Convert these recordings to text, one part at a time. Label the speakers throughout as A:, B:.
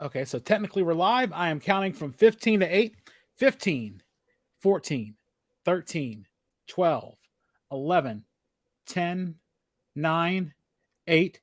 A: Okay, so technically we're live. I am counting from 15 to 8, 15, 14, 13, 12, 11, 10, 9, 8.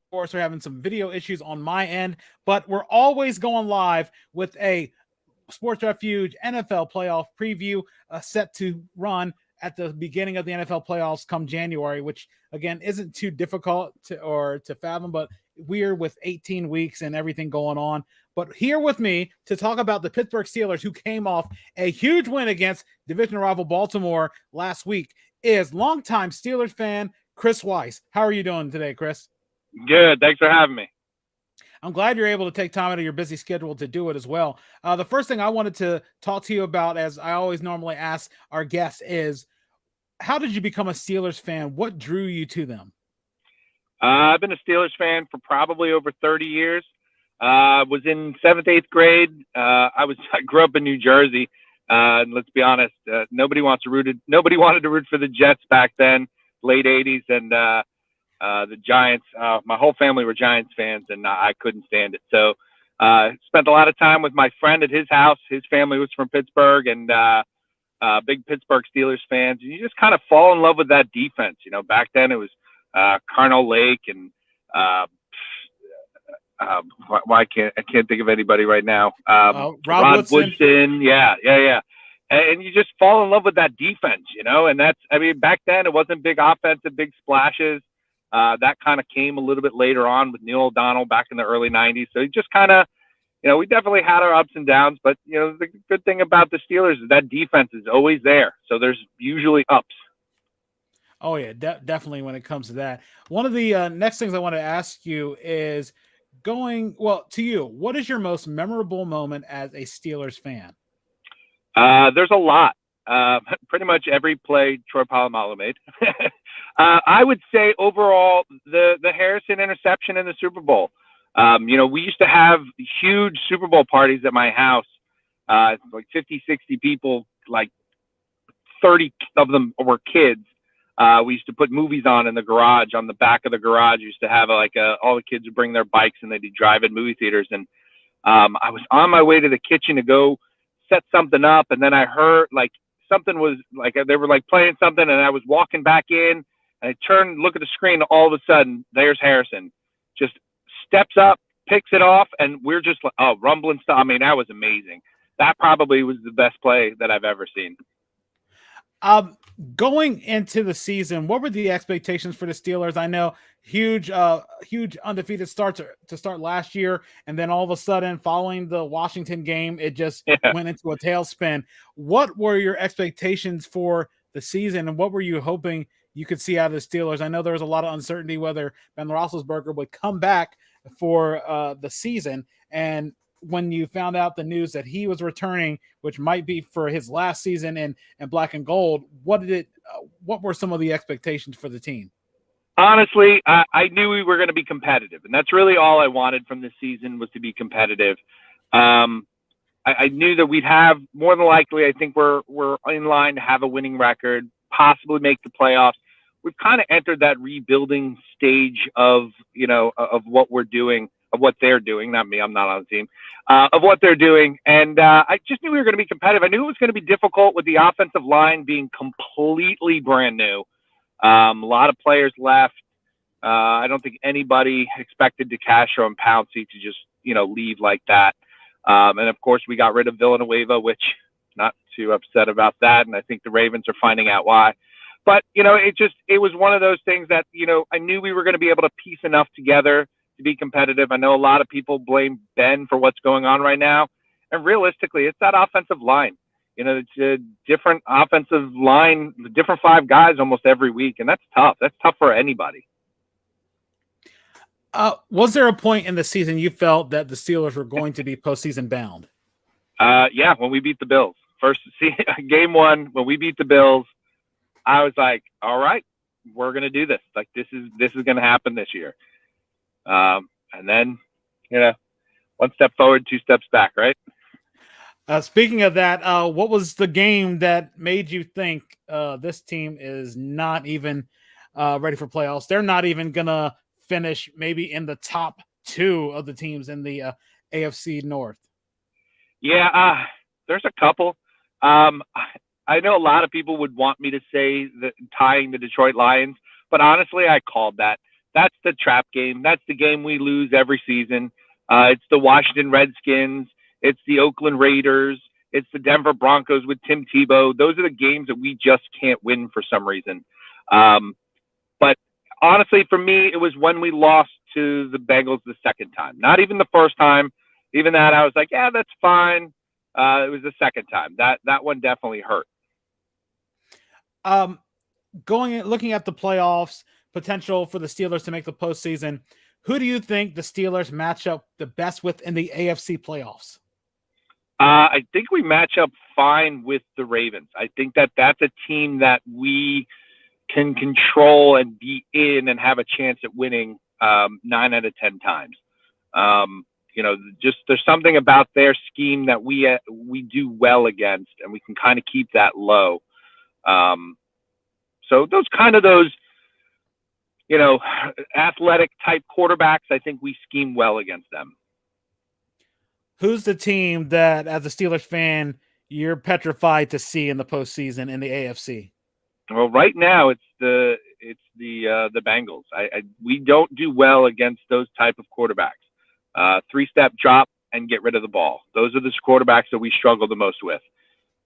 A: Of course, we're having some video issues on my end, but we're always going live with a Sports Refuge NFL playoff preview set to run at the beginning of the NFL playoffs come January, which again isn't too difficult to fathom, but weird with 18 weeks and everything going on. But here with me to talk about the Pittsburgh Steelers, who came off a huge win against division rival Baltimore last week, is longtime Steelers fan Chris Weiss. How are you doing today, Chris?
B: Good. Thanks for having me.
A: I'm glad you're able to take time out of your busy schedule to do it as well. The first thing I wanted to talk to you about, as I always normally ask our guests, is how did you become a Steelers fan? What drew you to them?
B: I've been a Steelers fan for probably over 30 years. Was in 7th, 8th grade. I grew up in New Jersey. And let's be honest, nobody wanted to root for the Jets back then, late 80s, and the Giants. My whole family were Giants fans, and I couldn't stand it. So spent a lot of time with my friend at his house. His family was from Pittsburgh, and big Pittsburgh Steelers fans. And you just kind of fall in love with that defense. You know, back then it was Carnell Lake and I can't think of anybody right now. Rod Woodson. Yeah. And you just fall in love with that defense, you know. And back then it wasn't big offensive, big splashes. That kind of came a little bit later on with Neil O'Donnell back in the early 90s. So it just kind of, you know, we definitely had our ups and downs. But, you know, the good thing about the Steelers is that defense is always there. So there's usually ups.
A: Oh, yeah, definitely when it comes to that. One of the next things I want to ask you is to you, what is your most memorable moment as a Steelers fan?
B: There's a lot. Pretty much every play Troy Polamalu made. I would say overall the Harrison interception in the Super Bowl. You know, we used to have huge Super Bowl parties at my house, like 50, 60 people, like 30 of them were kids. We used to put movies on in the garage, on the back of the garage. We used to have all the kids would bring their bikes and they'd drive in movie theaters. And I was on my way to the kitchen to go set something up. And then I heard like something was like, they were like playing something, and I was walking back in. And I turned, look at the screen. All of a sudden, there's Harrison, just steps up, picks it off, and we're just like, oh, rumbling stuff. I mean, that was amazing. That probably was the best play that I've ever seen.
A: Going into the season, what were the expectations for the Steelers? I know huge undefeated start to start last year, and then all of a sudden, following the Washington game, it just went into a tailspin. What were your expectations for the season, and what were you hoping you could see out of the Steelers? I know there was a lot of uncertainty whether Ben Roethlisberger would come back for the season, and when you found out the news that he was returning, which might be for his last season in black and gold, what were some of the expectations for the team?
B: Honestly, I knew we were going to be competitive, and that's really all I wanted from this season, was to be competitive. I knew that we'd have, more than likely, I think we're in line to have a winning record, possibly make the playoffs. We've kind of entered that rebuilding stage of what we're doing, of what they're doing. Not me, I'm not on the team, of what they're doing. And I just knew we were going to be competitive. I knew it was going to be difficult with the offensive line being completely brand new. A lot of players left. I don't think anybody expected DeCastro and Pouncey to just, leave like that. And of course, we got rid of Villanueva, which not too upset about that. And I think the Ravens are finding out why. But, it was one of those things that, I knew we were going to be able to piece enough together to be competitive. I know a lot of people blame Ben for what's going on right now. And realistically, it's that offensive line. It's a different offensive line, different 5 guys almost every week. And that's tough. That's tough for anybody.
A: Was there a point in the season you felt that the Steelers were going to be postseason bound?
B: Yeah, when we beat the Bills. Game 1, when we beat the Bills, I was like, all right, we're going to do this. Like, this is going to happen this year. And then, 1 step forward, 2 steps back, right?
A: Speaking of that, what was the game that made you think this team is not even ready for playoffs? They're not even going to finish maybe in the top 2 of the teams in the AFC North.
B: Yeah, there's a couple. I know a lot of people would want me to say that tying the Detroit Lions, but honestly, I called that. That's the trap game. That's the game we lose every season. It's the Washington Redskins. It's the Oakland Raiders. It's the Denver Broncos with Tim Tebow. Those are the games that we just can't win for some reason. But honestly, for me, it was when we lost to the Bengals the second time. Not even the first time. Even that, I was like, yeah, that's fine. It was the second time. That one definitely hurt.
A: Looking at the playoffs, potential for the Steelers to make the postseason, who do you think the Steelers match up the best with in the AFC playoffs?
B: I think we match up fine with the Ravens. I think that's a team that we can control and be in and have a chance at winning 9 out of 10 times. Just there's something about their scheme that we do well against, and we can kind of keep that low. So those athletic type quarterbacks, I think we scheme well against them.
A: Who's the team that, as a Steelers fan, you're petrified to see in the postseason in the AFC?
B: Well, right now it's the Bengals. We don't do well against those type of quarterbacks. 3-step drop and get rid of the ball. Those are the quarterbacks that we struggle the most with.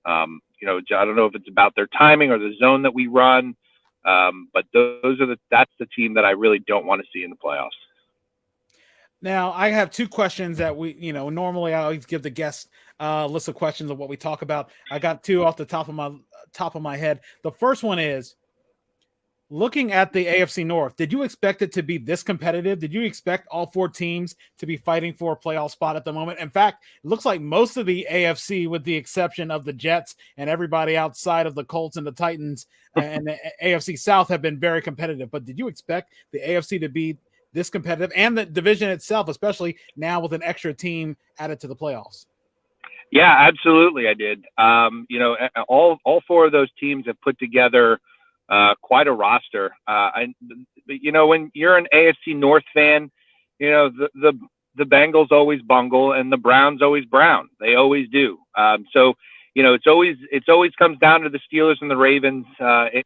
B: I don't know if it's about their timing or the zone that we run, but that's the team that I really don't want to see in the playoffs.
A: Now, I have 2 questions that normally I always give the guests a list of questions of what we talk about. I got 2 off the top of my head. The first one is, looking at the AFC North, did you expect it to be this competitive? Did you expect all 4 teams to be fighting for a playoff spot at the moment? In fact, it looks like most of the AFC, with the exception of the Jets and everybody outside of the Colts and the Titans and the AFC South, have been very competitive. But did you expect the AFC to be this competitive, and the division itself, especially now with an extra team added to the playoffs?
B: Yeah, absolutely. I did. All 4 of those teams have put together quite a roster. When you're an AFC North fan, the Bengals always bungle and the Browns always brown. They always do. It's always comes down to the Steelers and the Ravens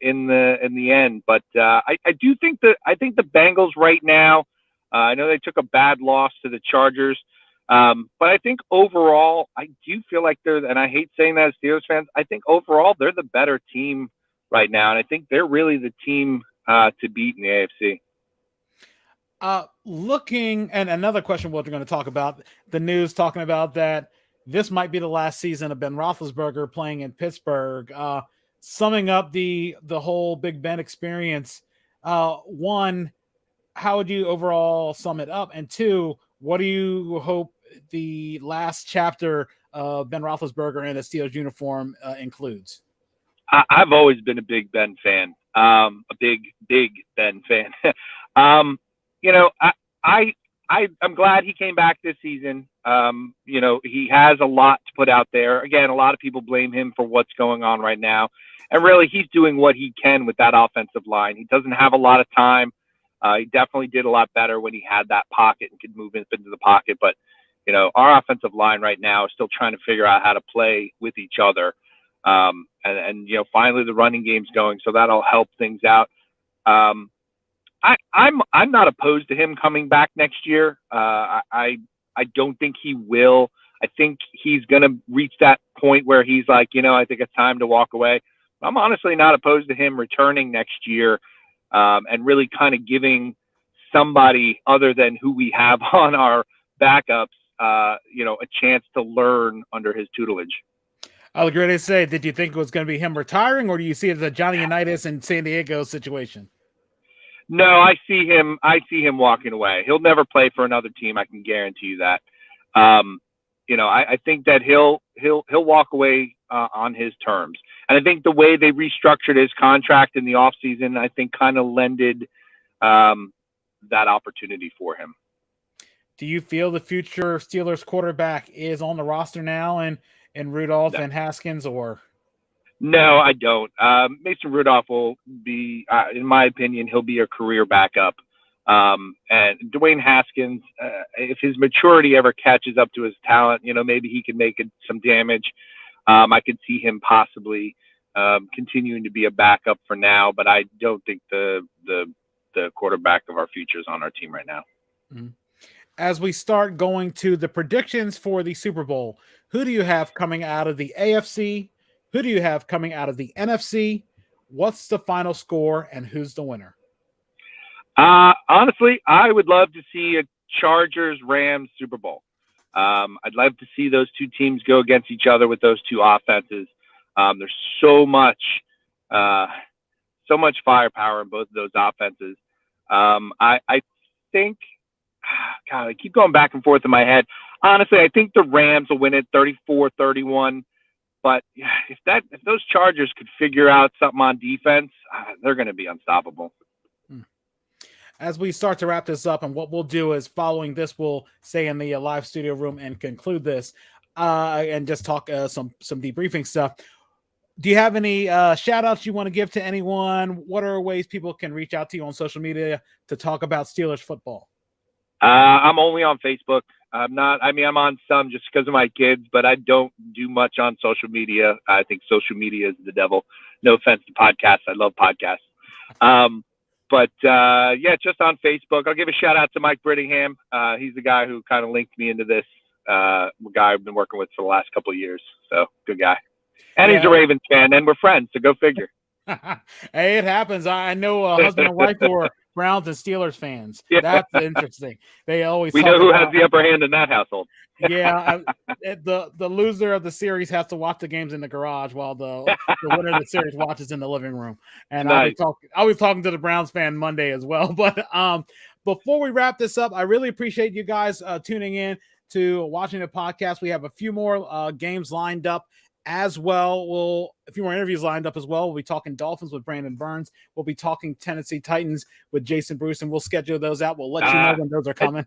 B: in the end. But I think the Bengals right now, I know they took a bad loss to the Chargers, but I think overall I do feel like and I hate saying that as Steelers fans, I think overall they're the better team right now, and I think they're really the team to beat in the AFC.
A: Looking, and another question we're going to talk about, the news talking about that this might be the last season of Ben Roethlisberger playing in Pittsburgh. Summing up the whole Big Ben experience, 1, how would you overall sum it up? And 2, what do you hope the last chapter of Ben Roethlisberger in a Steelers uniform includes?
B: I've always been a big Ben fan, a big Ben fan. I'm glad he came back this season. He has a lot to put out there. Again, a lot of people blame him for what's going on right now. And really, he's doing what he can with that offensive line. He doesn't have a lot of time. He definitely did a lot better when he had that pocket and could move into the pocket. But, our offensive line right now is still trying to figure out how to play with each other. And finally the running game's going, so that'll help things out. I'm not opposed to him coming back next year. I don't think he will. I think he's going to reach that point where he's like, I think it's time to walk away. I'm honestly not opposed to him returning next year, and really kind of giving somebody other than who we have on our backups, a chance to learn under his tutelage.
A: I was going to say, did you think it was going to be him retiring, or do you see it as a Johnny Unitas in San Diego situation?
B: No, I see him walking away. He'll never play for another team. I can guarantee you that. I think that he'll walk away on his terms. And I think the way they restructured his contract in the offseason, I think kind of lended that opportunity for him.
A: Do you feel the future Steelers quarterback is on the roster now and Rudolph and Haskins, or?
B: No, I don't. Mason Rudolph will be, in my opinion, he'll be a career backup. And Dwayne Haskins, if his maturity ever catches up to his talent, maybe he can make some damage. I could see him possibly continuing to be a backup for now, but I don't think the quarterback of our future is on our team right now.
A: Mm-hmm. As we start going to the predictions for the Super Bowl, who do you have coming out of the AFC? Who do you have coming out of the NFC? What's the final score, and who's the winner?
B: Honestly, I would love to see a Chargers-Rams Super Bowl. I'd love to see those two teams go against each other with those two offenses. There's so much firepower in both of those offenses. I think, God, I keep going back and forth in my head. Honestly, I think the Rams will win it 34-31. But if those Chargers could figure out something on defense, they're going to be unstoppable.
A: As we start to wrap this up, and what we'll do is following this, we'll stay in the live studio room and conclude this and just talk some debriefing stuff. Do you have any shout outs you want to give to anyone? What are ways people can reach out to you on social media to talk about Steelers football?
B: I'm only on Facebook. I'm on some just because of my kids, but I don't do much on social media. I think social media is the devil. No offense to podcasts. I love podcasts. But just on Facebook. I'll give a shout out to Mike Brittingham. He's the guy who kind of linked me into this, guy I've been working with for the last couple of years. So good guy. And he's a Ravens fan, and we're friends, so go figure.
A: Hey, it happens. I know a husband and wife who are Browns and Steelers fans. Yeah. That's interesting. They always
B: know who has the upper hand in that household.
A: Yeah, the loser of the series has to watch the games in the garage while the winner of the series watches in the living room. And nice. I was talking to the Browns fan Monday as well. But before we wrap this up, I really appreciate you guys tuning in to watching the podcast. We have a few more games lined up as well. A few more interviews lined up as well. We'll be talking Dolphins with Brandon Burns. We'll be talking Tennessee Titans with Jason Bruce, and we'll schedule those out. We'll let you know when those are coming.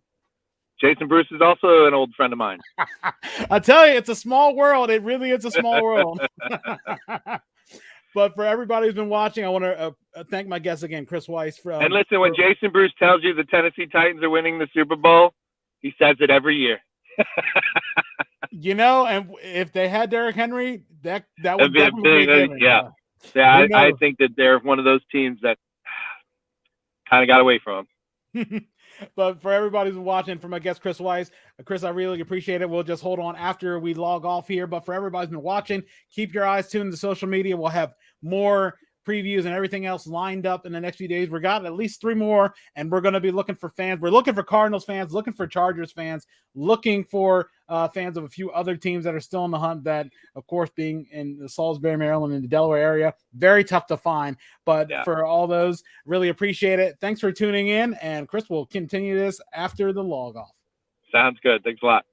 B: Jason Bruce is also an old friend of mine.
A: I tell you, it's a small world. It really is a small world. But for everybody who's been watching, I want to thank my guest again, Chris Weiss.
B: And listen, when Jason Bruce tells you the Tennessee Titans are winning the Super Bowl, he says it every year.
A: And if they had Derrick Henry, that would definitely be big.
B: Yeah. I think that they're one of those teams that kind of got away from them.
A: But for everybody who's watching, for my guest Chris Weiss, Chris, I really appreciate it. We'll just hold on after we log off here. But for everybody who's been watching, keep your eyes tuned to social media. We'll have more previews and everything else lined up in the next few days. We got at least 3 more, and we're going to be looking for fans. We're looking for Cardinals fans, looking for Chargers fans, looking for fans of a few other teams that are still in the hunt that, of course, being in the Salisbury, Maryland, and the Delaware area, very tough to find. But for all those, really appreciate it. Thanks for tuning in, and Chris will continue this after the log off.
B: Sounds good. Thanks a lot.